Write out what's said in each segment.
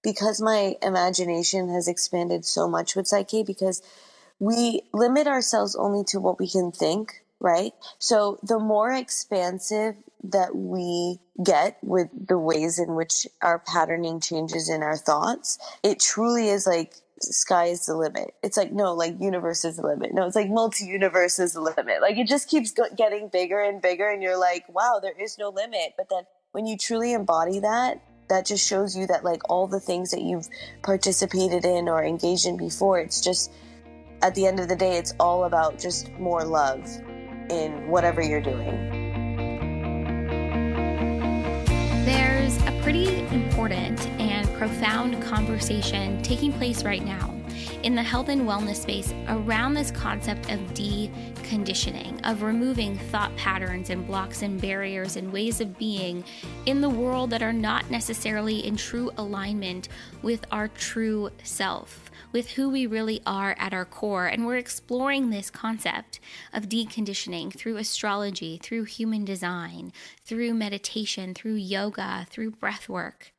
because my imagination has expanded so much with Psych-K, because we limit ourselves only to what we can think, right? So the more expansive that we get with the ways in which our patterning changes in our thoughts, it truly is like sky is the limit. It's like, no, like universe is the limit. No, it's like multi-universe is the limit. Like it just keeps getting bigger and bigger, and you're like, wow, there is no limit. But then when you truly embody that, that just shows you that like all the things that you've participated in or engaged in before, it's just, at the end of the day, it's all about just more love in whatever you're doing. There's a pretty important and profound conversation taking place right now in the health and wellness space around this concept of deconditioning, of removing thought patterns and blocks and barriers and ways of being in the world that are not necessarily in true alignment with our true self, with who we really are at our core. And we're exploring this concept of deconditioning through astrology, through human design, through meditation, through yoga, through breath work.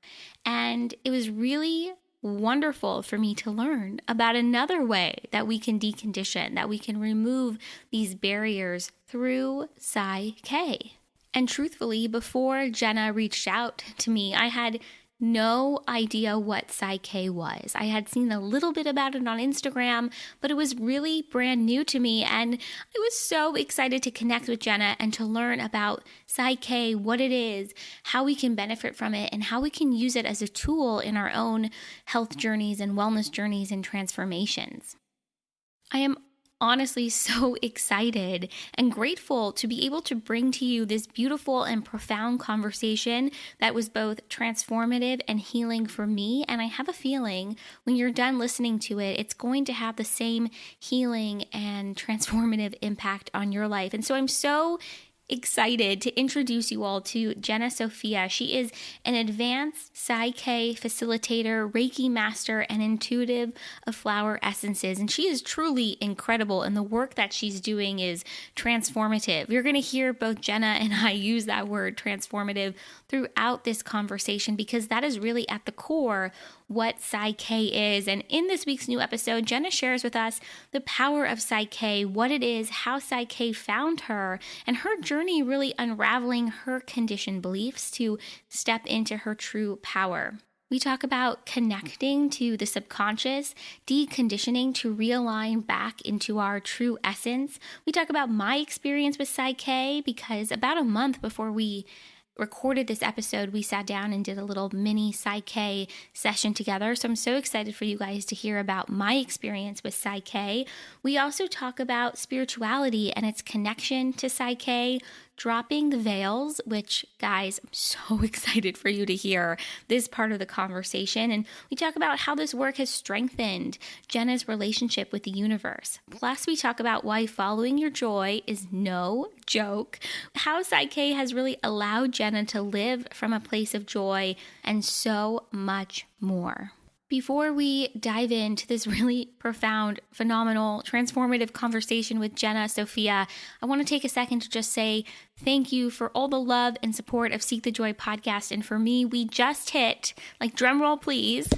And it was really wonderful for me to learn about another way that we can decondition, that we can remove these barriers through Psych-K. And truthfully, before Jena reached out to me, I had no idea what Psych-K was. I had seen a little bit about it on Instagram, but it was really brand new to me. And I was so excited to connect with Jena and to learn about Psych-K, what it is, how we can benefit from it, and how we can use it as a tool in our own health journeys and wellness journeys and transformations. I am honestly so excited and grateful to be able to bring to you this beautiful and profound conversation that was both transformative and healing for me. And I have a feeling when you're done listening to it, it's going to have the same healing and transformative impact on your life. And so I'm so excited to introduce you all to Jena Sophia. She is an advanced Psych-K facilitator, Reiki Master, and intuitive of flower essences. And she is truly incredible, and the work that she's doing is transformative. You're going to hear both Jena and I use that word transformative throughout this conversation, because that is really at the core what Psych-K is. And in this week's new episode, Jena shares with us the power of Psych-K, what it is, how Psych-K found her, and her journey really unraveling her conditioned beliefs to step into her true power. We talk about connecting to the subconscious, deconditioning to realign back into our true essence. We talk about my experience with Psych-K, because about a month before we recorded this episode, we sat down and did a little mini Psych-K session together. So I'm so excited for you guys to hear about my experience with Psych-K. We also talk about spirituality and its connection to Psych-K, dropping the veils, which, guys, I'm so excited for you to hear this part of the conversation. And we talk about how this work has strengthened Jena's relationship with the universe. Plus, we talk about why following your joy is no joke, how Psych-K has really allowed Jena to live from a place of joy, and so much more. Before we dive into this really profound, phenomenal, transformative conversation with Jena Sophia, I want to take a second to just say thank you for all the love and support of Seek the Joy podcast. And for me, we just hit, like, drum roll please,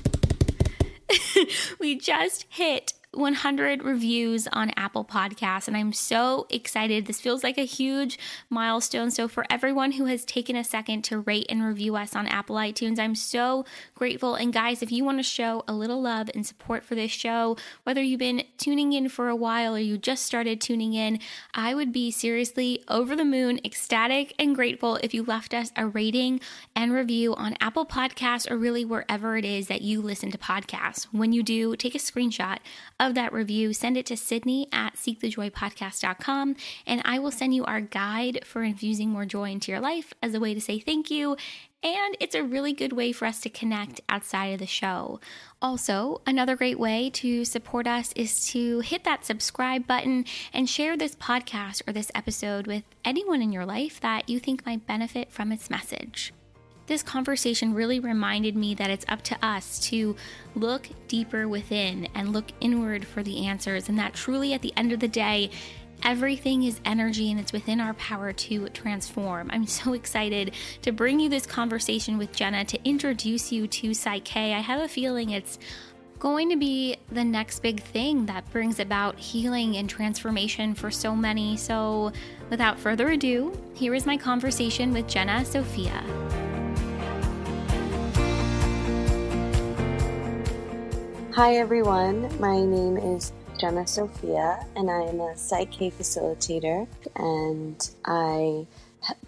we just hit 100 reviews on Apple Podcasts, and I'm so excited. This feels like a huge milestone. So for everyone who has taken a second to rate and review us on Apple iTunes, I'm so grateful. And guys, if you want to show a little love and support for this show, whether you've been tuning in for a while or you just started tuning in, I would be seriously over the moon, ecstatic and grateful if you left us a rating and review on Apple Podcasts, or really wherever it is that you listen to podcasts. When you do, take a screenshot of that review, send it to Sydney@seekthejoypodcast.com, and I will send you our guide for infusing more joy into your life as a way to say thank you. And it's a really good way for us to connect outside of the show. Also, another great way to support us is to hit that subscribe button and share this podcast or this episode with anyone in your life that you think might benefit from its message. This conversation really reminded me that it's up to us to look deeper within and look inward for the answers, and that truly at the end of the day, Everything is energy and it's within our power to transform. I'm so excited to bring you this conversation with Jena, to introduce you to Psych-K. I have a feeling it's going to be the next big thing that brings about healing and transformation for so many. So without further ado, here is my conversation with Jena Sophia. Hi everyone, my name is Jena Sophia and I am a Psych-K facilitator, and I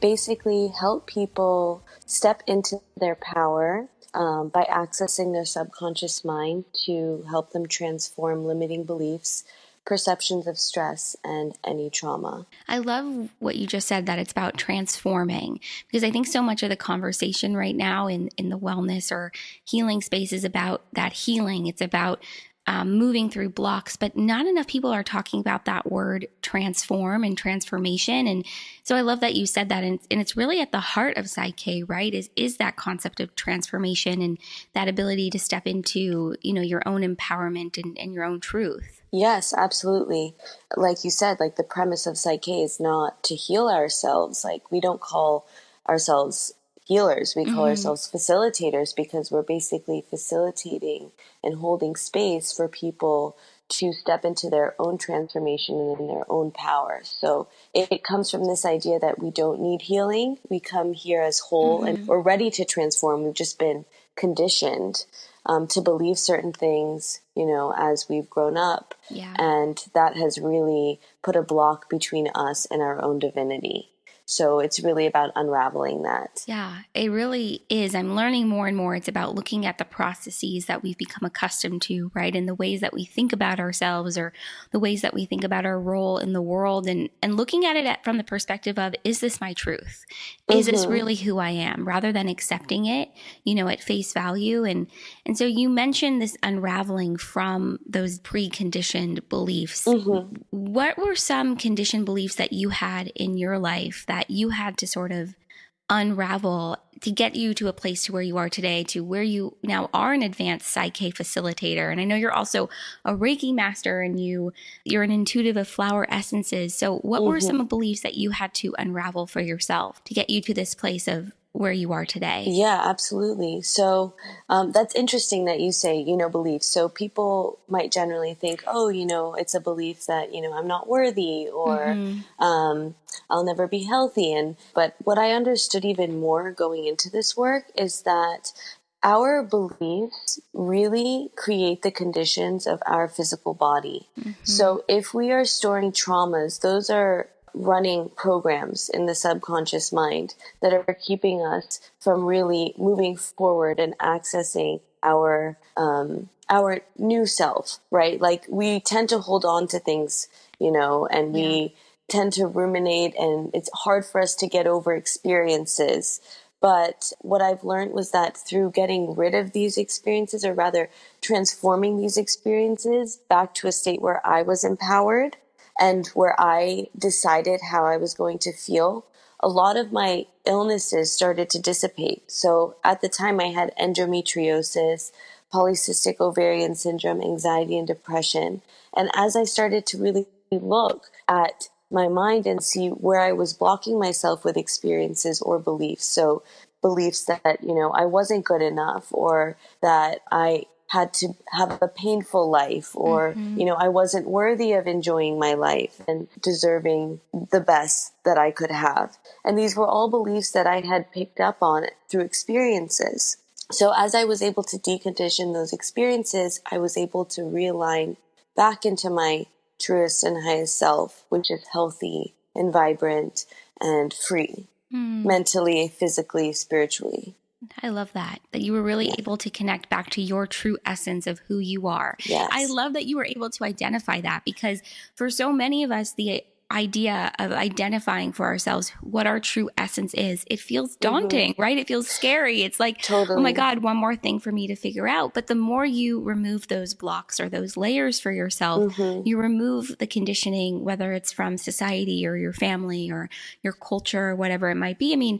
basically help people step into their power by accessing their subconscious mind to help them transform limiting beliefs, perceptions of stress, and any trauma. I love what you just said, that it's about transforming, because I think so much of the conversation right now in the wellness or healing space is about that healing. It's about moving through blocks, but not enough people are talking about that word transform and transformation. And so I love that you said that. And it's really at the heart of Psych-K, right? Is that concept of transformation and that ability to step into, your own empowerment and your own truth. Yes, absolutely. Like you said, like the premise of Psych-K is not to heal ourselves. Like we don't call ourselves healers. We call ourselves facilitators, because we're basically facilitating and holding space for people to step into their own transformation and in their own power. So it comes from this idea that we don't need healing. We come here as whole and we're ready to transform. We've just been conditioned to believe certain things, as we've grown up. Yeah. And that has really put a block between us and our own divinity. So it's really about unraveling that. Yeah, it really is. I'm learning more and more. It's about looking at the processes that we've become accustomed to, right? And the ways that we think about ourselves, or the ways that we think about our role in the world, and looking at it from the perspective of, is this my truth? Is this really who I am? Rather than accepting it, at face value. And so you mentioned this unraveling from those preconditioned beliefs. What were some conditioned beliefs that you had in your life that you had to sort of unravel to get you to a place to where you are today, to where you now are an advanced Psych-K facilitator? And I know you're also a Reiki Master, and you're an intuitive of flower essences. So what were some beliefs that you had to unravel for yourself to get you to this place of where you are today? Yeah, absolutely. So that's interesting that you say, beliefs. So people might generally think, oh, it's a belief that, I'm not worthy, or I'll never be healthy. But what I understood even more going into this work is that our beliefs really create the conditions of our physical body. So if we are storing traumas, those are running programs in the subconscious mind that are keeping us from really moving forward and accessing our new self, right? Like we tend to hold on to things, and we tend to ruminate, and it's hard for us to get over experiences. But what I've learned was that through getting rid of these experiences, or rather transforming these experiences back to a state where I was empowered and where I decided how I was going to feel, a lot of my illnesses started to dissipate. So at the time I had endometriosis, polycystic ovarian syndrome, anxiety, and depression. And as I started to really look at my mind and see where I was blocking myself with experiences or beliefs. So beliefs that, I wasn't good enough, or that I had to have a painful life, or, I wasn't worthy of enjoying my life and deserving the best that I could have. And these were all beliefs that I had picked up on through experiences. So as I was able to decondition those experiences, I was able to realign back into my truest and highest self, which is healthy and vibrant and free, mentally, physically, spiritually. I love that you were really able to connect back to your true essence of who you are. Yes. I love that you were able to identify that, because for so many of us, the idea of identifying for ourselves what our true essence is, it feels daunting, right? It feels scary. It's like, Totally. oh my God, one more thing for me to figure out. But the more you remove those blocks or those layers for yourself, you remove the conditioning, whether it's from society or your family or your culture or whatever it might be. I mean,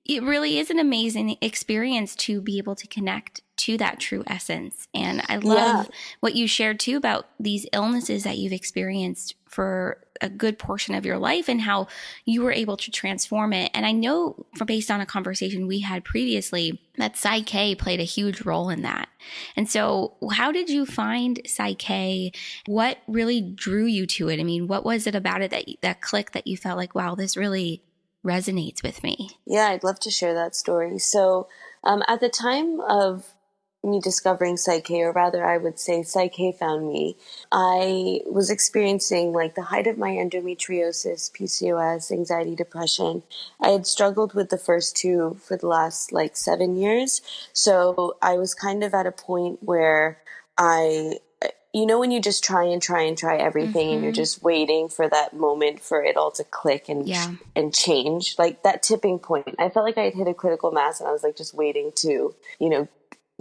it really is an amazing experience to be able to connect to that true essence. And I Yeah. love what you shared too about these illnesses that you've experienced for a good portion of your life and how you were able to transform it. And I know based on a conversation we had previously that Psych-K played a huge role in that. And so how did you find Psych-K? What really drew you to it? I mean, what was it about it that clicked that you felt like, wow, this really resonates with me? Yeah, I'd love to share that story. So at the time of me discovering Psych-K, or rather I would say Psych-K found me, I was experiencing like the height of my endometriosis, PCOS, anxiety, depression. I had struggled with the first two for the last like 7 years. So I was kind of at a point where when you just try and try and try everything and you're just waiting for that moment for it all to click and Yeah. and change, like that tipping point. I felt like I had hit a critical mass and I was like just waiting to,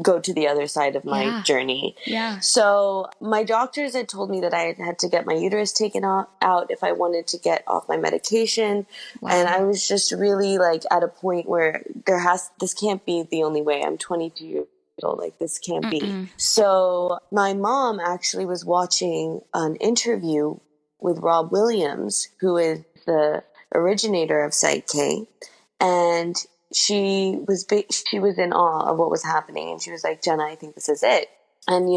go to the other side of my journey. Yeah. So my doctors had told me that I had to get my uterus taken out if I wanted to get off my medication. Wow. And I was just really like at a point where this can't be the only way. I'm 22 years old. Like this can't be. So my mom actually was watching an interview with Rob Williams, who is the originator of Psych-K, and she was in awe of what was happening, and she was like, Jena, I think this is it. And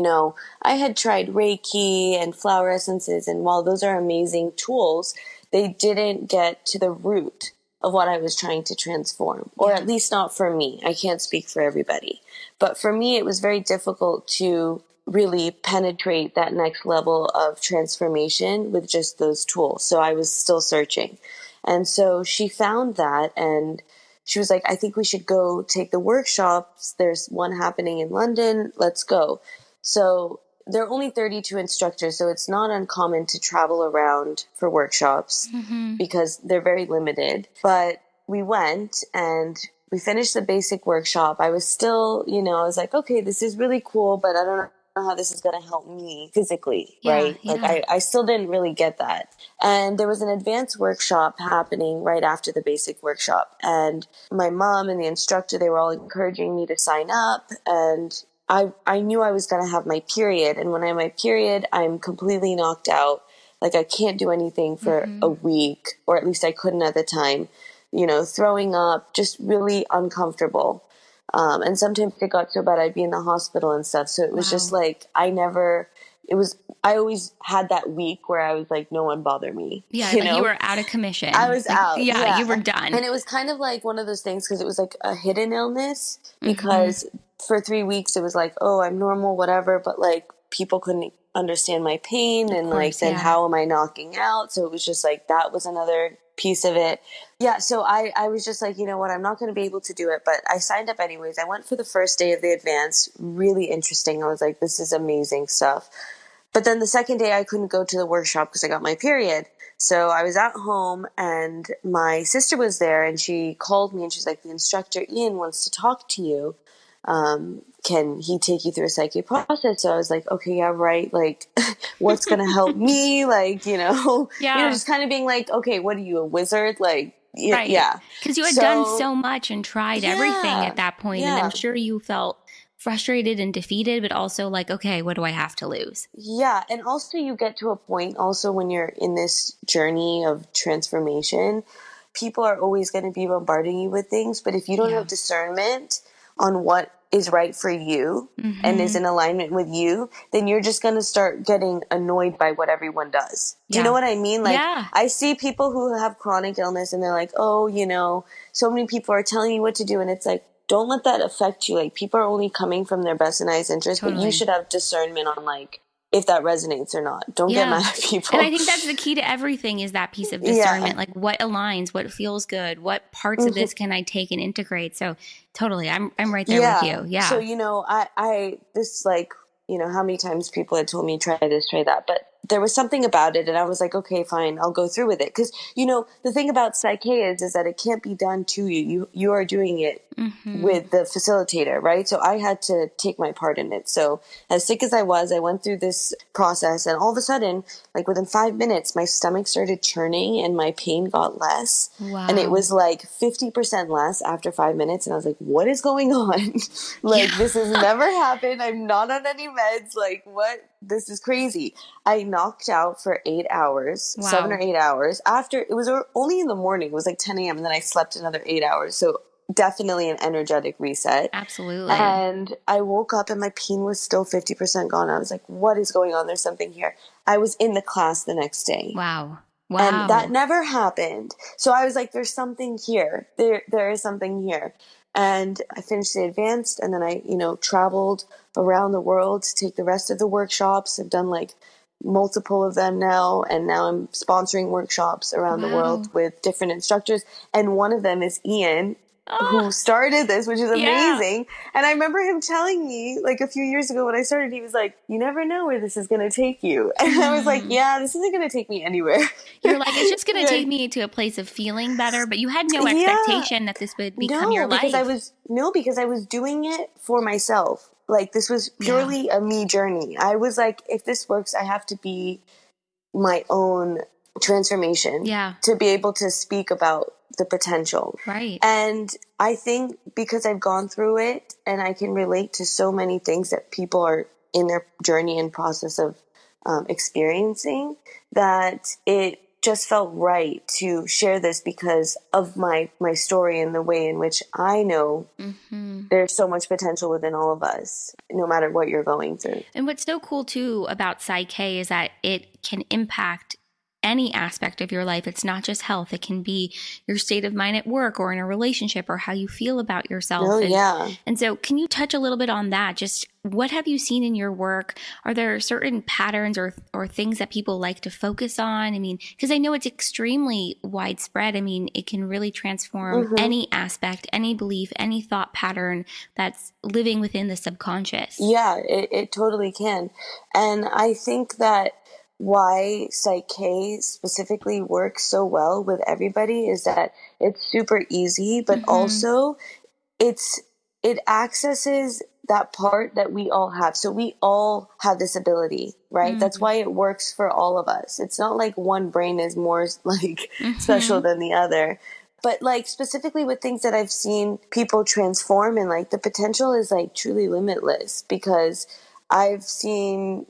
I had tried Reiki and flower essences, and while those are amazing tools, they didn't get to the root of what I was trying to transform, or at least not for me. I can't speak for everybody, but for me, it was very difficult to really penetrate that next level of transformation with just those tools. So I was still searching. And so she found that, and she was like, I think we should go take the workshops. There's one happening in London. Let's go. So there are only 32 instructors, so it's not uncommon to travel around for workshops because they're very limited. But we went and we finished the basic workshop. I was still, I was like, okay, this is really cool, but I don't know how this is going to help me physically, right? Yeah. Like I still didn't really get that. And there was an advanced workshop happening right after the basic workshop. And my mom and the instructor, they were all encouraging me to sign up. And I knew I was going to have my period. And when I have my period, I'm completely knocked out. Like I can't do anything for a week, or at least I couldn't at the time, throwing up, just really uncomfortable. And sometimes it got so bad I'd be in the hospital and stuff. So it was just like, I always had that week where I was like, no one bother me. Yeah. Like you were out of commission. I was out. Yeah. You were done. And it was kind of like one of those things because it was like a hidden illness because for 3 weeks it was like, oh, I'm normal, whatever. But like people couldn't understand my pain and like, then how am I knocking out? So it was just like, that was another piece of it. Yeah. So I was just like, you know what, I'm not going to be able to do it, but I signed up anyways. I went for the first day of the advance. Really interesting. I was like, this is amazing stuff. But then the second day I couldn't go to the workshop because I got my period. So I was at home and my sister was there and she called me and she's like, the instructor Ian wants to talk to you. Can he take you through a Psych-K process? So I was like, okay, yeah, right. Like, what's going to help me? Like, just kind of being like, okay, what are you, a wizard? Like, right. Yeah. Because you had done so much and tried everything at that point. And I'm sure you felt frustrated and defeated, but also like, okay, what do I have to lose? Yeah. And also you get to a point also when you're in this journey of transformation, people are always going to be bombarding you with things. But if you don't have discernment on what is right for you and is in alignment with you, then you're just going to start getting annoyed by what everyone does. Do you know what I mean? Like I see people who have chronic illness and they're like, oh, so many people are telling you what to do. And it's like, don't let that affect you. Like people are only coming from their best and highest interest, but you should have discernment on like, if that resonates or not. Don't get mad at people. And I think that's the key to everything is that piece of discernment. Like what aligns, what feels good, what parts of this can I take and integrate? So totally, I'm right there with you. Yeah. So, I this like, how many times people had told me try this, try that, but there was something about it, and I was like, okay, fine, I'll go through with it. Because, the thing about Psych-K is that it can't be done to you. You are doing it with the facilitator, right? So I had to take my part in it. So as sick as I was, I went through this process, and all of a sudden, like within 5 minutes, my stomach started churning and my pain got less. Wow. And it was like 50% less after 5 minutes. And I was like, what is going on? Like, this has never happened. I'm not on any meds. Like, what? This is crazy. I knocked out for 8 hours, Wow. 7 or 8 hours. After, it was only in the morning. It was like 10 a.m. And then I slept another 8 hours. So definitely an energetic reset. Absolutely. And I woke up and my pain was still 50% gone. I was like, what is going on? There's something here. I was in the class the next day. Wow. And that never happened. So I was like, there's something here. There is something here. And I finished the advanced, and then I, traveled around the world to take the rest of the workshops. I've done like multiple of them now, and now I'm sponsoring workshops around the world with different instructors. And one of them is Ian, who started this, which is amazing. And I remember him telling me like a few years ago when I started, he was like, you never know where this is going to take you. And I was like, yeah, this isn't going to take me anywhere. You're like, it's just going to take me to a place of feeling better, but you had no expectation that this would become your life. Because I was doing it for myself. Like, this was purely a me journey. I was like, if this works, I have to be my own transformation to be able to speak about the potential. Right. And I think because I've gone through it and I can relate to so many things that people are in their journey and process of experiencing, that it just felt right to share this because of my story and the way in which I know there's so much potential within all of us, no matter what you're going through. And what's so cool too about Psych-K is that it can impact any aspect of your life. It's not just health. It can be your state of mind at work or in a relationship or how you feel about yourself. And so can you touch a little bit on that? Just what have you seen in your work? Are there certain patterns or things that people like to focus on? I mean, because I know it's extremely widespread. I mean, it can really transform any aspect, any belief, any thought pattern that's living within the subconscious. Yeah, it totally can. And I think that why Psych-K specifically works so well with everybody is that it's super easy, but also it accesses that part that we all have. So we all have this ability, right? That's why it works for all of us. It's not like one brain is more like special than the other. But like specifically with things that I've seen people transform, and like the potential is like truly limitless, because I've seen,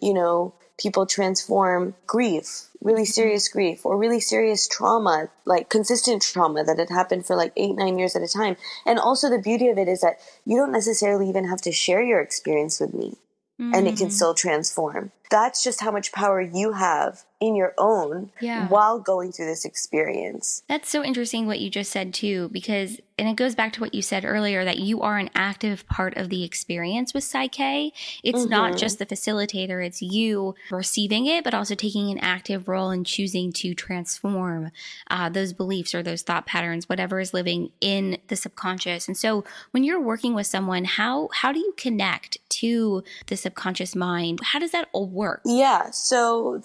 people transform grief, really serious grief, or really serious trauma, like consistent trauma that had happened for like 8-9 years at a time. And also the beauty of it is that you don't necessarily even have to share your experience with me, and it can still transform. That's just how much power you have in your own while going through this experience. That's so interesting what you just said too, because, and it goes back to what you said earlier, that you are an active part of the experience with Psych-K. It's not just the facilitator, it's you receiving it, but also taking an active role in choosing to transform those beliefs or those thought patterns, whatever is living in the subconscious. And so when you're working with someone, how do you connect to the subconscious mind? How does that all work? Yeah, so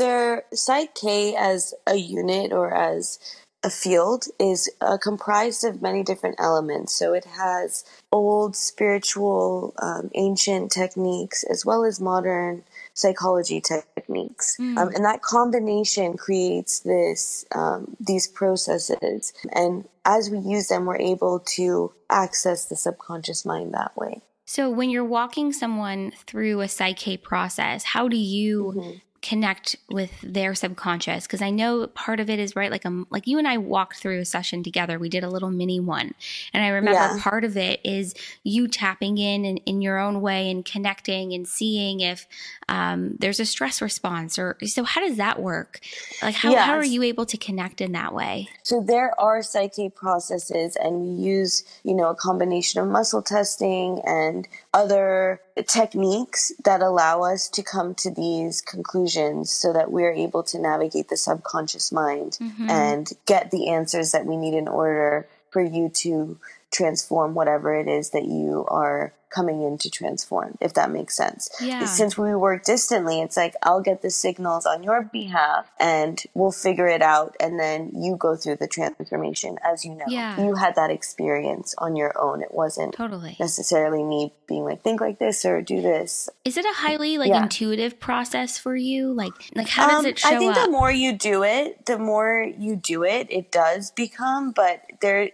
Psych-K as a unit or as a field is comprised of many different elements. So it has old spiritual, ancient techniques, as well as modern psychology techniques. And that combination creates these processes. And as we use them, we're able to access the subconscious mind that way. So when you're walking someone through a Psych-K process, how do you connect with their subconscious? Because I know part of it is, right, like you and I walked through a session together. We did a little mini one. And I remember part of it is you tapping in your own way and connecting and seeing if there's a stress response. Or so how does that work? Like how are you able to connect in that way? So there are Psych-K processes, and we use, a combination of muscle testing and other techniques that allow us to come to these conclusions so that we're able to navigate the subconscious mind and get the answers that we need in order for you to transform whatever it is that you are coming in to transform, if that makes sense. Yeah. Since we work distantly, it's like, I'll get the signals on your behalf and we'll figure it out. And then you go through the transformation. As you know, you had that experience on your own. It wasn't necessarily me being like, think like this or do this. Is it a highly intuitive process for you? Like how does it show up? I think the more you do it, it does become, but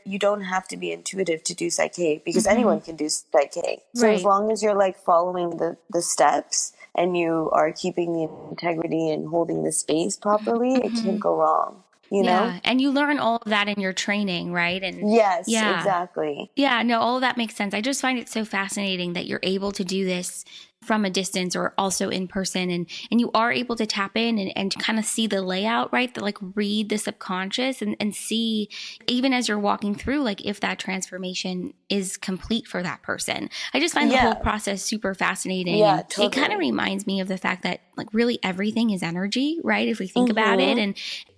you don't have to be intuitive to do Psych-K, because anyone can do Psych-K. So as long as you're like following the steps and you are keeping the integrity and holding the space properly, it can't go wrong. You know? And you learn all of that in your training, right? And yes, exactly. Yeah, no, all of that makes sense. I just find it so fascinating that you're able to do this from a distance or also in person, and you are able to tap in and kind of see the layout, right? That like read the subconscious and see, even as you're walking through, like if that transformation is complete for that person. I just find the whole process super fascinating. Yeah, totally. It kind of reminds me of the fact that like really everything is energy, right? If we think about it. And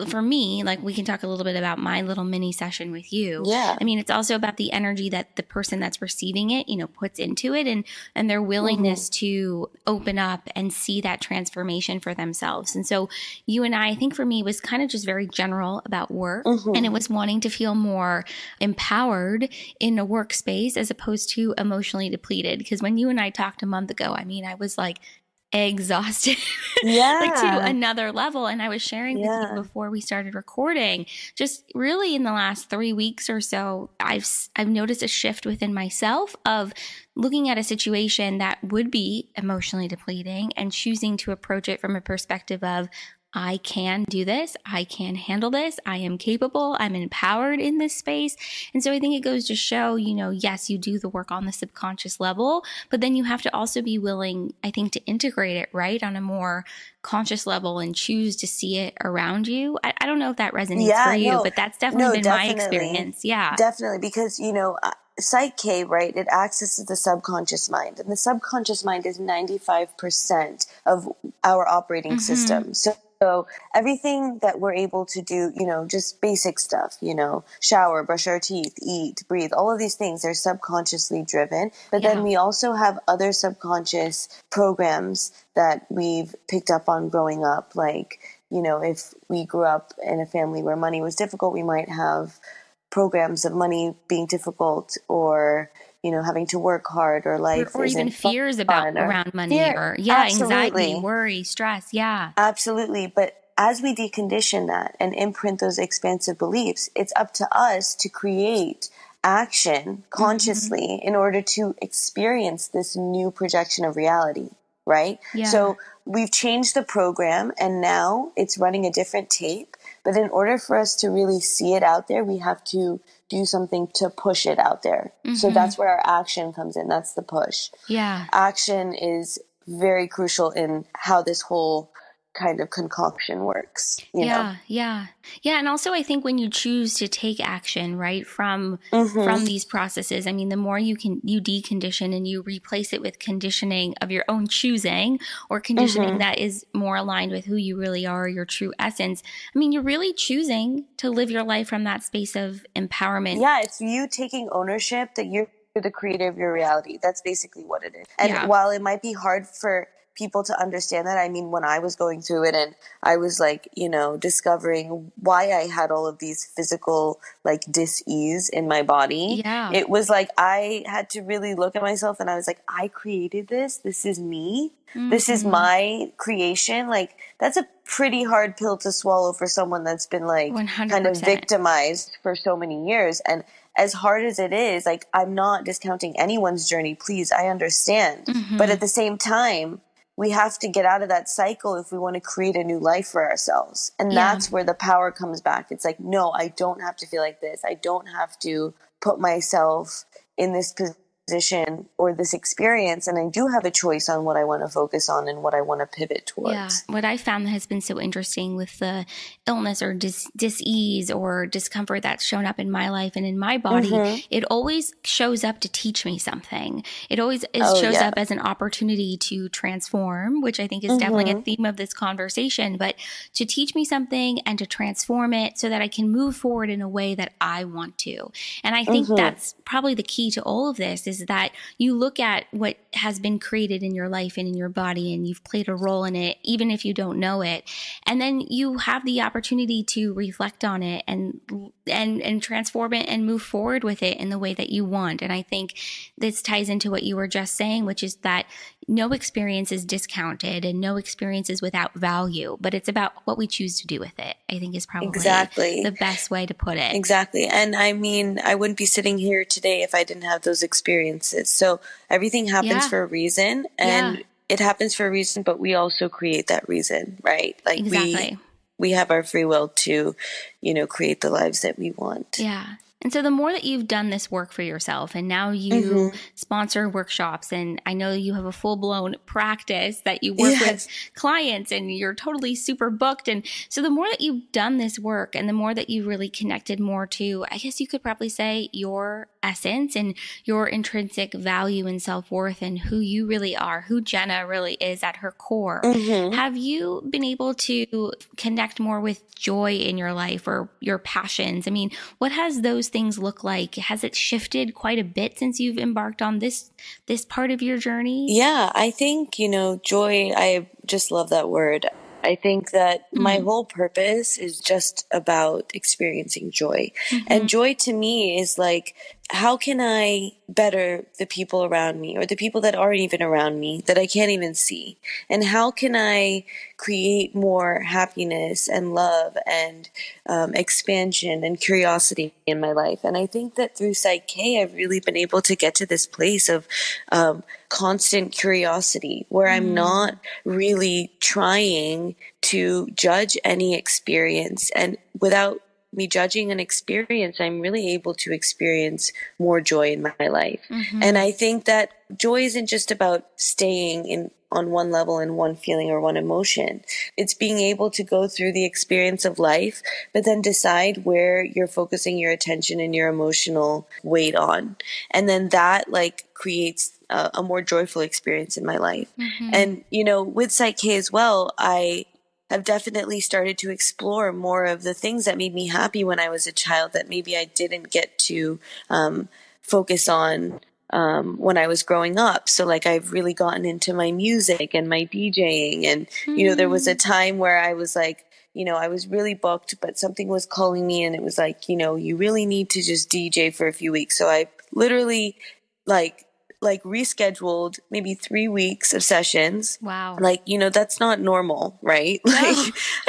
for me, like we can talk a little bit about my little mini session with you. Yeah. I mean, it's also about the energy that the person that's receiving it, puts into it, and their willingness to open up and see that transformation for themselves. And so you and I think for me was kind of just very general about work, and it was wanting to feel more empowered in a workspace as opposed to emotionally depleted. Because when you and I talked a month ago, I mean, I was like exhausted like to another level. And I was sharing with you before we started recording, just really in the last 3 weeks or so, I've noticed a shift within myself of looking at a situation that would be emotionally depleting and choosing to approach it from a perspective of, I can do this. I can handle this. I am capable. I'm empowered in this space. And so I think it goes to show, yes, you do the work on the subconscious level, but then you have to also be willing, I think, to integrate it, right, on a more conscious level and choose to see it around you. I don't know if that resonates for you, but that's definitely been my experience. Yeah. Definitely. Because, Psych-K, right, it accesses the subconscious mind, and the subconscious mind is 95% of our operating system. So everything that we're able to do, just basic stuff, shower, brush our teeth, eat, breathe, all of these things are subconsciously driven. But then we also have other subconscious programs that we've picked up on growing up. Like, if we grew up in a family where money was difficult, we might have programs of money being difficult, or having to work hard, or life or even fears around money, or anxiety, worry, stress. Absolutely. But as we decondition that and imprint those expansive beliefs, it's up to us to create action consciously in order to experience this new projection of reality, right? So we've changed the program, and now it's running a different tape. But in order for us to really see it out there, we have to do something to push it out there. So that's where our action comes in. That's the push. Action is very crucial in how this whole kind of concoction works. You know? And also I think when you choose to take action, right, from these processes, I mean, the more you decondition and you replace it with conditioning of your own choosing, or conditioning that is more aligned with who you really are, your true essence. I mean, you're really choosing to live your life from that space of empowerment. Yeah, it's you taking ownership that you're the creator of your reality. That's basically what it is. And while it might be hard for people to understand that, I mean, when I was going through it and I was like, discovering why I had all of these physical like dis-ease in my body, it was like I had to really look at myself, and I was like, I created this. This is me. This is my creation. Like, that's a pretty hard pill to swallow for someone that's been like 100%. Kind of victimized for so many years. And as hard as it is, like, I'm not discounting anyone's journey. Please, I understand. But at the same time, we have to get out of that cycle if we want to create a new life for ourselves. And that's where the power comes back. It's like, no, I don't have to feel like this. I don't have to put myself in this position or this experience. And I do have a choice on what I want to focus on and what I want to pivot towards. Yeah. What I found that has been so interesting with the illness or dis-ease or discomfort that's shown up in my life and in my body, it always shows up to teach me something. It always shows up as an opportunity to transform, which I think is definitely a theme of this conversation, but to teach me something and to transform it so that I can move forward in a way that I want to. And I think that's probably the key to all of this is that you look at what has been created in your life and in your body, and you've played a role in it, even if you don't know it. And then you have the opportunity to reflect on it and transform it and move forward with it in the way that you want. And I think this ties into what you were just saying, which is that no experience is discounted and no experience is without value, but it's about what we choose to do with it, I think is probably Exactly. the best way to put it. Exactly. And I mean, I wouldn't be sitting here today if I didn't have those experiences. So everything happens Yeah. for a reason, and Yeah. it happens for a reason, but we also create that reason, right? Like Exactly. we have our free will to, create the lives that we want. Yeah. And so the more that you've done this work for yourself, and now you sponsor workshops, and I know you have a full-blown practice that you work with clients, and you're totally super booked. And so the more that you've done this work, and the more that you really connected more to, I guess you could probably say, your essence and your intrinsic value and self-worth and who you really are, who Jena really is at her core. Have you been able to connect more with joy in your life or your passions? I mean, what has those things look like? Has it shifted quite a bit since you've embarked on this part of your journey? Yeah, I think, joy, I just love that word. I think that my whole purpose is just about experiencing joy. And joy to me is like, how can I better the people around me, or the people that aren't even around me that I can't even see? And how can I create more happiness and love and expansion and curiosity in my life? And I think that through Psych-K, I've really been able to get to this place of constant curiosity where I'm not really trying to judge any experience. And without me judging an experience, I'm really able to experience more joy in my life. And I think that joy isn't just about staying on one level and one feeling or one emotion. It's being able to go through the experience of life, but then decide where you're focusing your attention and your emotional weight on. And then that creates a more joyful experience in my life. And, with Psych-K as well, I have definitely started to explore more of the things that made me happy when I was a child that maybe I didn't get to focus on when I was growing up. So I've really gotten into my music and my DJing. And, there was a time where I was I was really booked, but something was calling me, and it was you really need to just DJ for a few weeks. So I literally rescheduled maybe 3 weeks of sessions. Wow. That's not normal, right? No.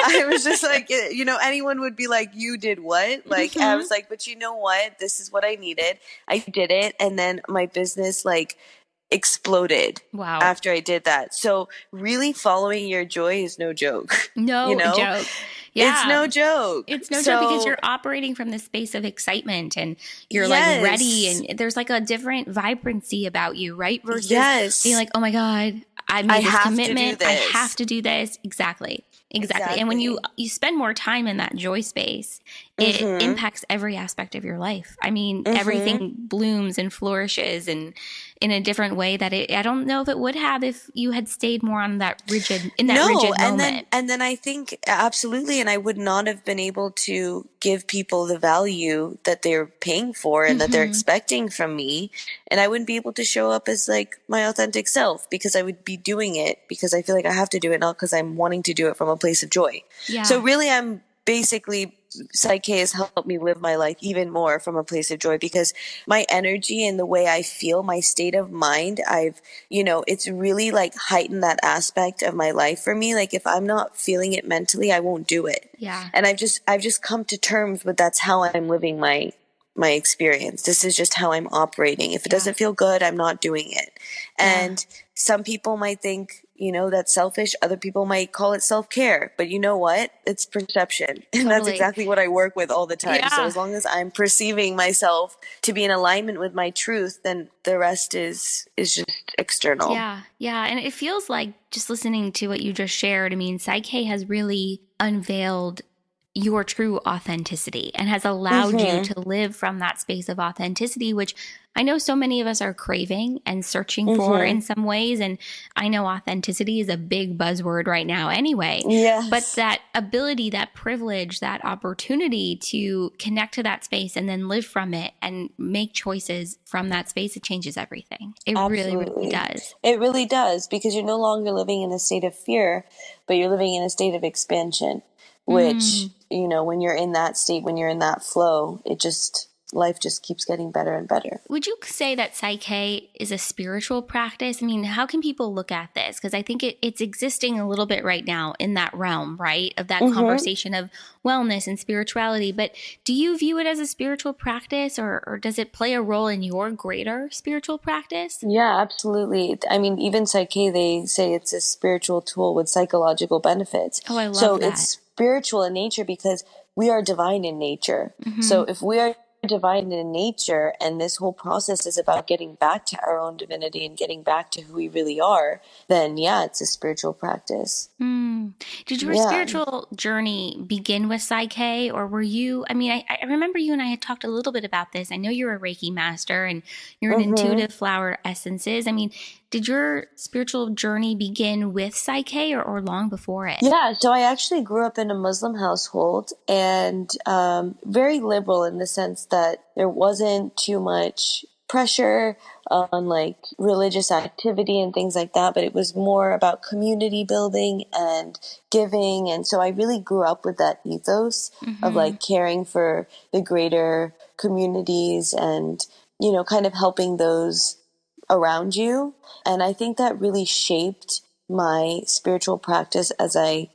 I was just anyone would be like, you did what? I was like, but you know what? This is what I needed. I did it. And then my business exploded. Wow. After I did that. So really following your joy is no joke. No joke. Yeah. It's no joke. It's no joke because you're operating from this space of excitement, and you're ready, and there's a different vibrancy about you, right? Versus being like, oh my God, I made this commitment. I have to do this. Exactly. And when you spend more time in that joy space, it impacts every aspect of your life. I mean, everything blooms and flourishes and in a different way that I don't know if it would have if you had stayed more on that rigid moment. And then I think absolutely. And I would not have been able to give people the value that they're paying for and that they're expecting from me. And I wouldn't be able to show up as my authentic self, because I would be doing it because I feel like I have to do it, not because I'm wanting to do it from a place of joy. Yeah. So really, I'm basically, Psych-K has helped me live my life even more from a place of joy, because my energy and the way I feel, my state of mind, it's really heightened that aspect of my life for me. If I'm not feeling it mentally, I won't do it. Yeah. And I've just come to terms with that's how I'm living my experience. This is just how I'm operating. If it doesn't feel good, I'm not doing it. And some people might think, that's selfish. Other people might call it self-care, but you know what? It's perception. And that's exactly what I work with all the time. Yeah. So as long as I'm perceiving myself to be in alignment with my truth, then the rest is just external. Yeah. Yeah. And it feels like, just listening to what you just shared, I mean, Psych-K has really unveiled your true authenticity and has allowed you Mhm. to live from that space of authenticity, which I know so many of us are craving and searching for in Mhm. some ways. And I know authenticity is a big buzzword right now anyway. But Yes. that ability, that privilege, that opportunity to connect to that space and then live from it and make choices from that space, it changes everything. It really, really Absolutely. does. It really does, because you're no longer living in a state of fear, but you're living in a state of expansion, which, Mm. when you're in that state, when you're in that flow, life just keeps getting better and better. Would you say that Psych-K is a spiritual practice? I mean, how can people look at this? Because I think it's existing a little bit right now in that realm, right? Of that Mhm. conversation of wellness and spirituality. But do you view it as a spiritual practice, or does it play a role in your greater spiritual practice? Yeah, absolutely. I mean, even Psych-K, they say it's a spiritual tool with psychological benefits. Oh, I So love it's that. spiritual in nature because we are divine in nature. So Mm-hmm. if we are divine in nature and this whole process is about getting back to our own divinity and getting back to who we really are, then yeah, it's a spiritual practice. Mm. Did your Yeah. spiritual journey begin with Psych-K, or were you? I mean, I remember you and I had talked a little bit about this. I know you're a Reiki master and you're an Mhm. intuitive flower essences. I mean, did your spiritual journey begin with Psych-K, or long before it? Yeah, so I actually grew up in a Muslim household, and very liberal in the sense that there wasn't too much pressure on like religious activity and things like that, but it was more about community building and giving. And so I really grew up with that ethos of Mm-hmm. like caring for the greater communities and, kind of helping those around you. And I think that really shaped my spiritual practice as I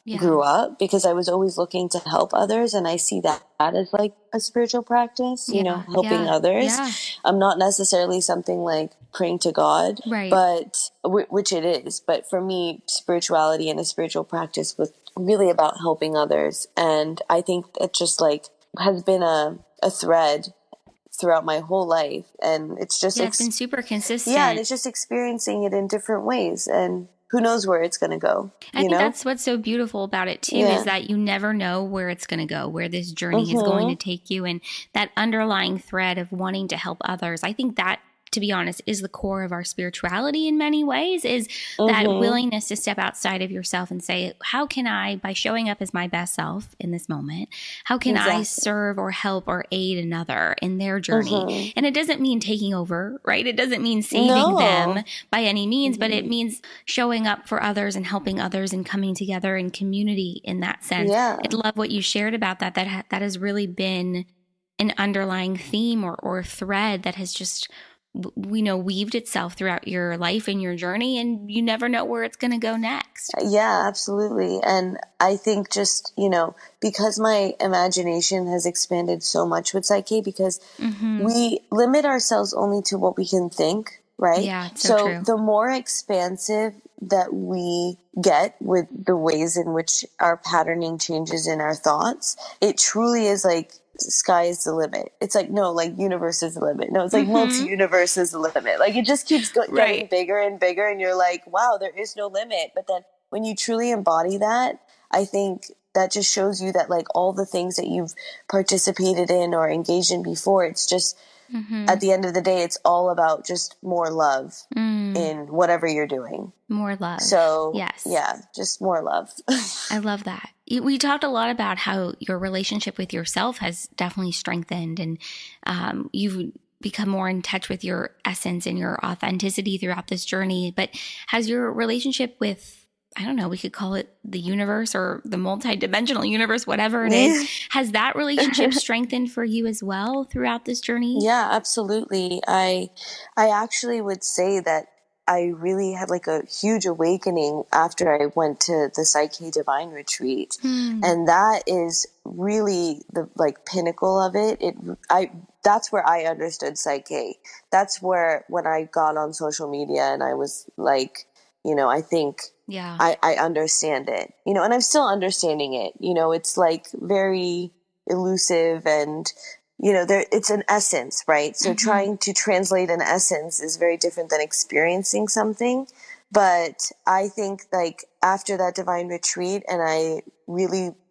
Yeah. grew up, because I was always looking to help others. And I see that as like a spiritual practice, Yeah. helping Yeah. others. Yeah. I'm not necessarily something like praying to God, Right. but which it is. But for me, spirituality and a spiritual practice was really about helping others. And I think it just like has been a thread throughout my whole life. And it's just Yeah. It's been super yeah, and consistent. it's just experiencing it in different ways, and who knows where it's going to go, I think that's what's so beautiful about it too, is Yeah. that you never know where it's going to go, where this journey is going to Mhm. take you, and that underlying thread of wanting to help others. I think that, to be honest, is the core of our spirituality in many ways, is that Mhm. willingness to step outside of yourself and say, how can I, by showing up as my best self in this moment, how can I Exactly. serve or help or aid another in their journey? Mhm. And it doesn't mean taking over, right? It doesn't mean saving them No. by any means, but it Mhm. means showing up for others and helping others and coming together in community in that sense. I Yeah. love what you shared about that. That has really been an underlying theme or thread that has just weaved itself throughout your life and your journey, and you never know where it's going to go next. Yeah, absolutely. And I think just, because my imagination has expanded so much with Psych-K, because Mm-hmm. we limit ourselves only to what we can think, right? Yeah, it's so So true. the more expansive that we get with the ways in which our patterning changes in our thoughts, it truly is like sky is the limit. It's like, no, like universe is the limit. No, it's like Mm-hmm. multi-universe is the limit. Like it just keeps getting Right. bigger and bigger, and you're like, wow, there is no limit. But then when you truly embody that, I think that just shows you that like all the things that you've participated in or engaged in before, it's just Mm-hmm. at the end of the day, it's all about just more love Mm. in whatever you're doing. More love. So Yes. yeah, just more love. I love that. We talked a lot about how your relationship with yourself has definitely strengthened, and you've become more in touch with your essence and your authenticity throughout this journey. But has your relationship with, I don't know, we could call it the universe or the multidimensional universe, whatever it is, has that relationship strengthened for you as well throughout this journey? Yeah, absolutely. I actually would say that I really had like a huge awakening after I went to the Psych-K Divine Retreat. Hmm. And that is really the like pinnacle of it. That's where I understood Psych-K. That's where when I got on social media and I was like, I think Yeah. I understand it. And I'm still understanding it. It's like very elusive, and it's an essence, right? So Mm-hmm. trying to translate an essence is very different than experiencing something. But I think like after that divine retreat and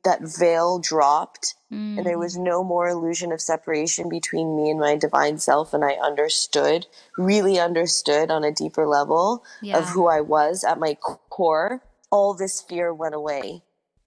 that veil dropped and there was no more illusion of separation between me and my divine self. And I really understood on a deeper level of who I was at my core. All this fear went away.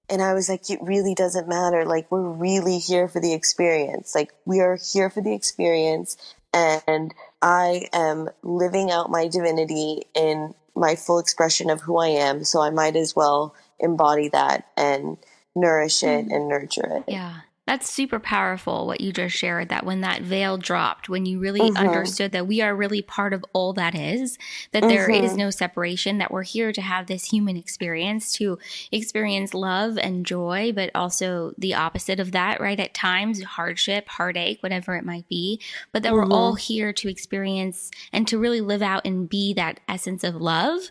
And I was like, it really doesn't matter. Like, we're really here for the experience. Like, we are here for the experience. And I am living out my divinity in my full expression of who I am. So I might as well embody that and nourish it and nurture it. Yeah. That's super powerful what you just shared, that when that veil dropped, when you really understood that we are really part of all that is, that there is no separation, that we're here to have this human experience, to experience love and joy, but also the opposite of that, right? At times, hardship, heartache, whatever it might be, but that we're all here to experience and to really live out and be that essence of love.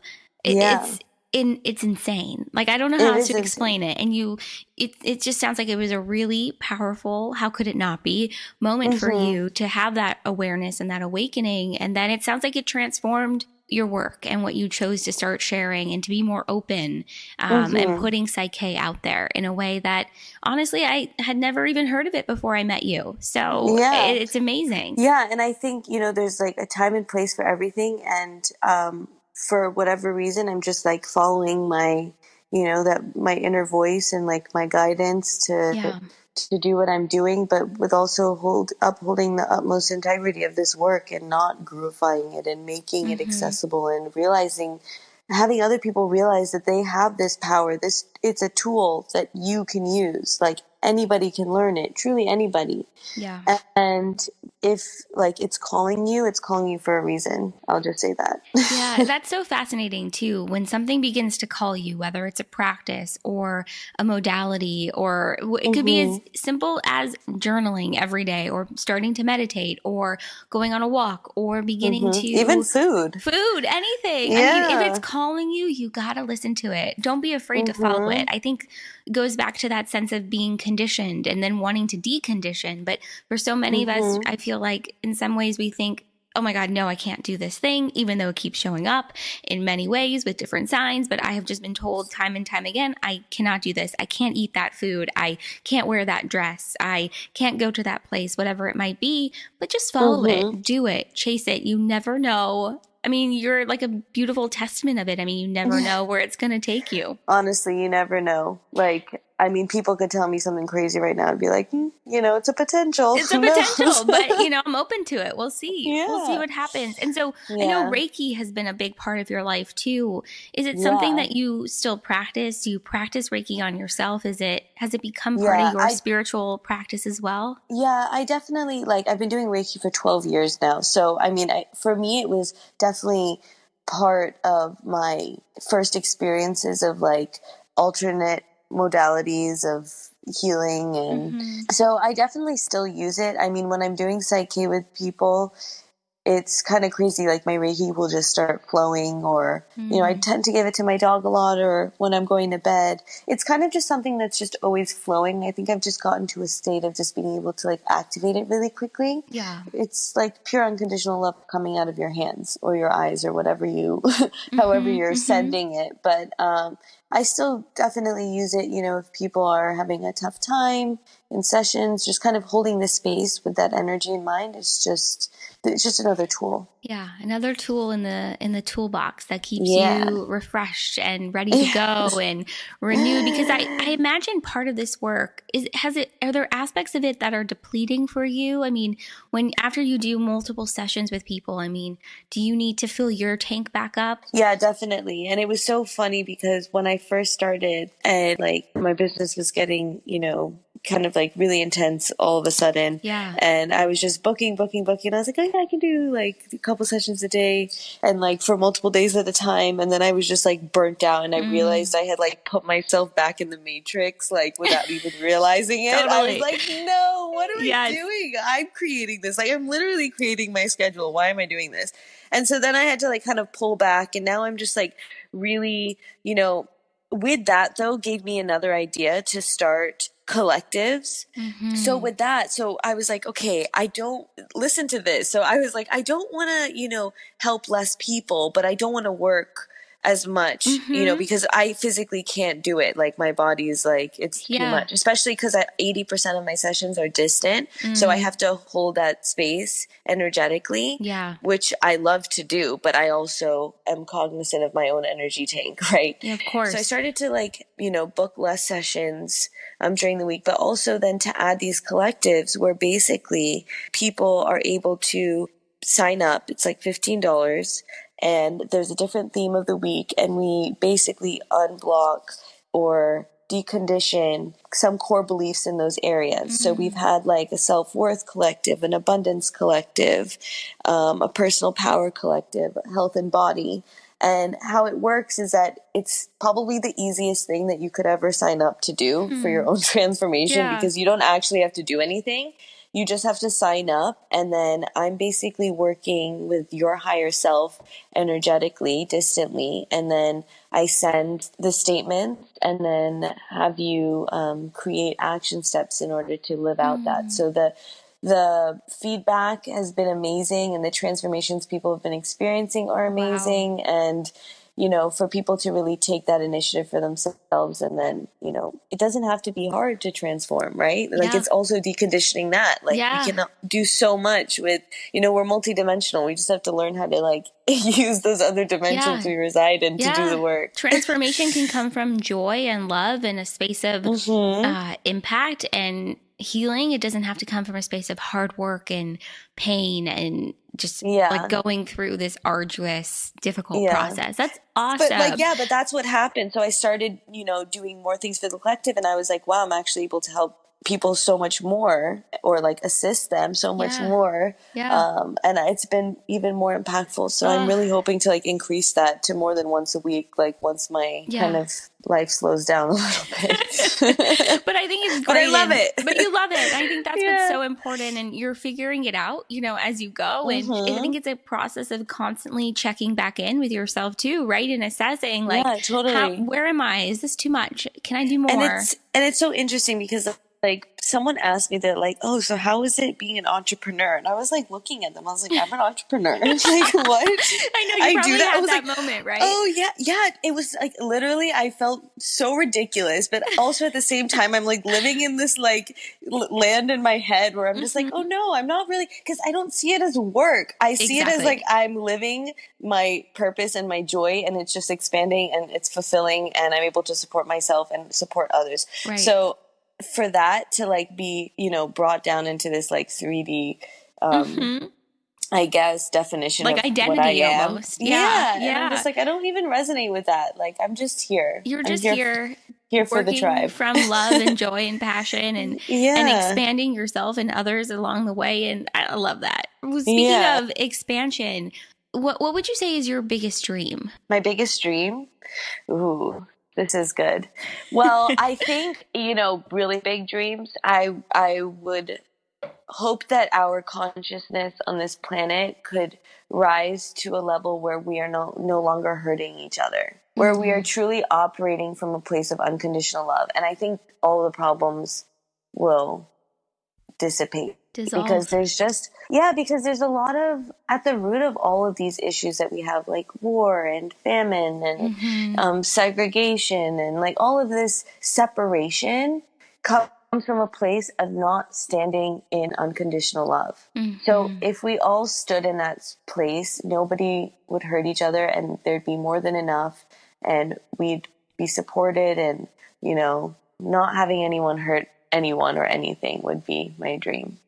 It's insane. Like, I don't know how to explain it. And it just sounds like it was a really powerful, how could it not be, moment for you to have that awareness and that awakening. And then it sounds like it transformed your work and what you chose to start sharing and to be more open and putting Psych-K out there in a way that honestly, I had never even heard of it before I met you. So it's amazing. Yeah. And I think, there's like a time and place for everything. And, for whatever reason, I'm just like following my, my inner voice and like my guidance to do what I'm doing, but with also upholding the utmost integrity of this work and not groovifying it and making it accessible and having other people realize that they have this power. It's a tool that you can use. Like, anybody can learn it, truly anybody. Yeah. And if like it's calling you for a reason. I'll just say that. Yeah, that's so fascinating too. When something begins to call you, whether it's a practice or a modality, or it could be as simple as journaling every day, or starting to meditate, or going on a walk, or beginning to even food, anything. I mean, if it's calling you, you got to listen to it. Don't be afraid to follow it. I think it goes back to that sense of being conditioned and then wanting to decondition. But for so many of us, I feel like in some ways we think, oh my God, no, I can't do this thing, even though it keeps showing up in many ways with different signs. But I have just been told time and time again, I cannot do this. I can't eat that food. I can't wear that dress. I can't go to that place, whatever it might be. But just follow it, do it, chase it. You never know. I mean, you're like a beautiful testament of it. I mean, you never know where it's going to take you. Honestly, you never know. Like, I mean, people could tell me something crazy right now and be like, it's a potential. It's a potential, but, I'm open to it. We'll see. Yeah. We'll see what happens. And so I know Reiki has been a big part of your life too. Is it something that you still practice? Do you practice Reiki on yourself? Has it become part of your spiritual practice as well? Yeah, I definitely, I've been doing Reiki for 12 years now. So, I mean, for me, it was definitely part of my first experiences of alternate modalities of healing. And so I definitely still use it. I mean, when I'm doing Psych-K with people, it's kind of crazy. Like, my Reiki will just start flowing, or, I tend to give it to my dog a lot, or when I'm going to bed. It's kind of just something that's just always flowing. I think I've just gotten to a state of just being able to activate it really quickly. Yeah. It's like pure unconditional love coming out of your hands or your eyes or whatever however you're sending it. But, I still definitely use it, if people are having a tough time in sessions, just kind of holding the space with that energy in mind. It's just another tool. Yeah, another tool in the toolbox that keeps you refreshed and ready to go and renewed. Because I imagine part of this work are there aspects of it that are depleting for you? I mean, after you do multiple sessions with people, I mean, do you need to fill your tank back up? Yeah, definitely. And it was so funny because when I first started and my business was getting, kind of really intense all of a sudden. Yeah. And I was just booking. I was like, oh, yeah, I can do a couple sessions a day and for multiple days at a time. And then I was just burnt out, and I realized I had put myself back in the matrix without even realizing it. Totally. I was like, no, what am I doing? I'm creating this. I'm literally creating my schedule. Why am I doing this? And so then I had to kind of pull back, and now I'm just really, with that though, gave me another idea to start collectives. So with that, I was like, okay, I don't listen to this. So I was like, I don't want to, help less people, but I don't want to work as much, because I physically can't do it. Like my body is like, it's too much, especially because 80% of my sessions are distant. So I have to hold that space energetically, which I love to do, but I also am cognizant of my own energy tank, right? Yeah, of course. So I started to book less sessions during the week, but also then to add these collectives where basically people are able to sign up. It's like $15 and there's a different theme of the week, and we basically unblock or decondition some core beliefs in those areas. So we've had like a self-worth collective, an abundance collective, a personal power collective, health and body. And how it works is that it's probably the easiest thing that you could ever sign up to do for your own transformation, because you don't actually have to do anything. You just have to sign up, and then I'm basically working with your higher self energetically, distantly, and then I send the statement and then have you create action steps in order to live out that. So the feedback has been amazing, and the transformations people have been experiencing are amazing. And for people to really take that initiative for themselves. And then, it doesn't have to be hard to transform, right? Like it's also deconditioning that. Like we can do so much with, we're multidimensional. We just have to learn how to like use those other dimensions we reside in to do the work. Transformation can come from joy and love and a space of impact and healing. It doesn't have to come from a space of hard work and pain and just like going through this arduous, difficult process. That's awesome. But that's what happened. So I started, doing more things for the collective, and I was like, wow, I'm actually able to help people so much more, or like assist them so much more. And it's been even more impactful. So I'm really hoping to like increase that to more than once a week, like once my kind of life slows down a little bit. But I think it's great. But I love it. But you love it. I think that's what's so important, and you're figuring it out, as you go. And I think it's a process of constantly checking back in with yourself too, right? And assessing like, where am I? Is this too much? Can I do more? And it's so interesting because like someone asked me that, like, oh, so how is it being an entrepreneur? And I was like looking at them. I was like, I'm an entrepreneur. Like, what? I know you probably had that moment, right? Oh yeah. It was like literally, I felt so ridiculous, but also at the same time, I'm like living in this like land in my head where I'm just like, oh no, I'm not really, because I don't see it as work. I see it as like I'm living my purpose and my joy, and it's just expanding and it's fulfilling, and I'm able to support myself and support others. Right. So for that to like be, brought down into this like 3D, I guess, definition like of identity what I am. Almost. Yeah. And I'm just like, I don't even resonate with that. Like, I'm just here. You're just here for the tribe. From love and joy and passion and expanding yourself and others along the way. And I love that. Speaking of expansion, what would you say is your biggest dream? My biggest dream? Ooh. This is good. Well, I think, really big dreams. I would hope that our consciousness on this planet could rise to a level where we are no longer hurting each other, where we are truly operating from a place of unconditional love. And I think all the problems will dissipate. Because there's a lot of, at the root of all of these issues that we have, like war and famine and segregation and like all of this separation comes from a place of not standing in unconditional love. So if we all stood in that place, nobody would hurt each other, and there'd be more than enough, and we'd be supported, and, not having anyone hurt anyone or anything would be my dream.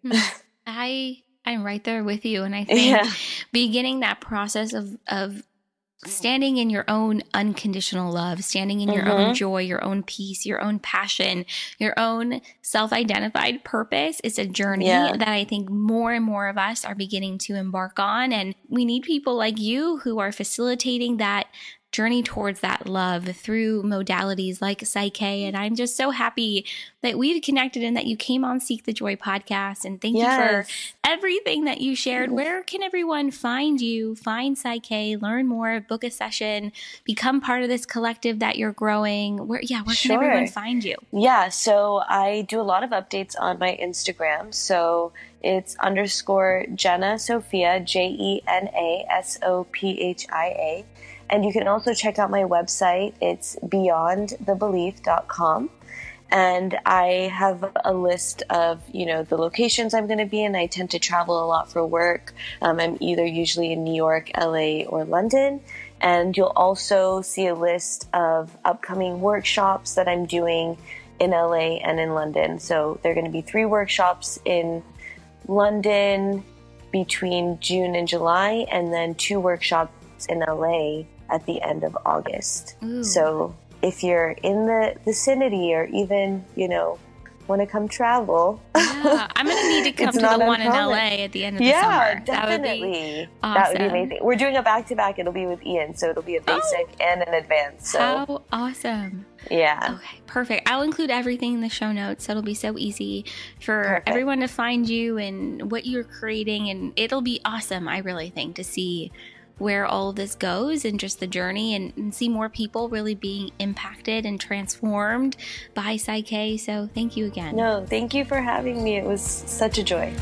I'm right there with you. And I think beginning that process of standing in your own unconditional love, standing in your own joy, your own peace, your own passion, your own self-identified purpose is a journey that I think more and more of us are beginning to embark on. And we need people like you who are facilitating that journey towards that love through modalities like Psych-K. And I'm just so happy that we've connected and that you came on Seek the Joy podcast. And thank you for everything that you shared. Where can everyone find you, find Psych-K, learn more, book a session, become part of this collective that you're growing? Where can everyone find you? Yeah, so I do a lot of updates on my Instagram. So it's _ Jena Sophia, JenaSophia. And you can also check out my website. It's beyondthebelief.com. And I have a list of, the locations I'm going to be in. I tend to travel a lot for work. I'm either usually in New York, LA, or London. And you'll also see a list of upcoming workshops that I'm doing in LA and in London. So there are going to be 3 workshops in London between June and July, and then 2 workshops in LA at the end of August. Ooh. So if you're in the vicinity or even, want to come travel. Yeah, I'm going to need to come to the one in LA at the end of the summer. Yeah, definitely. That would be amazing. We're doing a back-to-back. It'll be with Ian, so it'll be a basic and an advanced. So. How awesome. Yeah. Okay, perfect. I'll include everything in the show notes. So it'll be so easy for everyone to find you and what you're creating. And it'll be awesome, I really think, to see where all of this goes and just the journey and see more people really being impacted and transformed by Psych-K. So thank you again. No, thank you for having me. It was such a joy.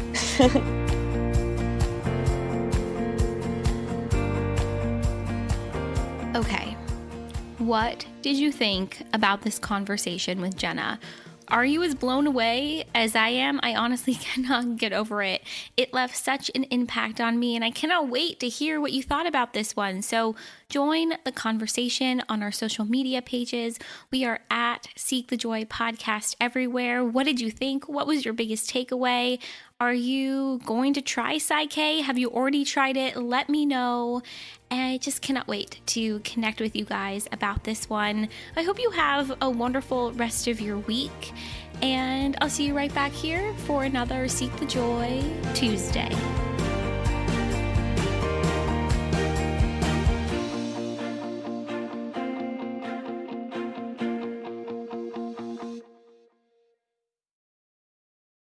Okay. What did you think about this conversation with Jena? Are you as blown away as I am? I honestly cannot get over it. It left such an impact on me, and I cannot wait to hear what you thought about this one. So join the conversation on our social media pages. We are at Seek the Joy Podcast everywhere. What did you think? What was your biggest takeaway? Are you going to try Psych-K? Have you already tried it? Let me know. And I just cannot wait to connect with you guys about this one. I hope you have a wonderful rest of your week. And I'll see you right back here for another Seek the Joy Tuesday.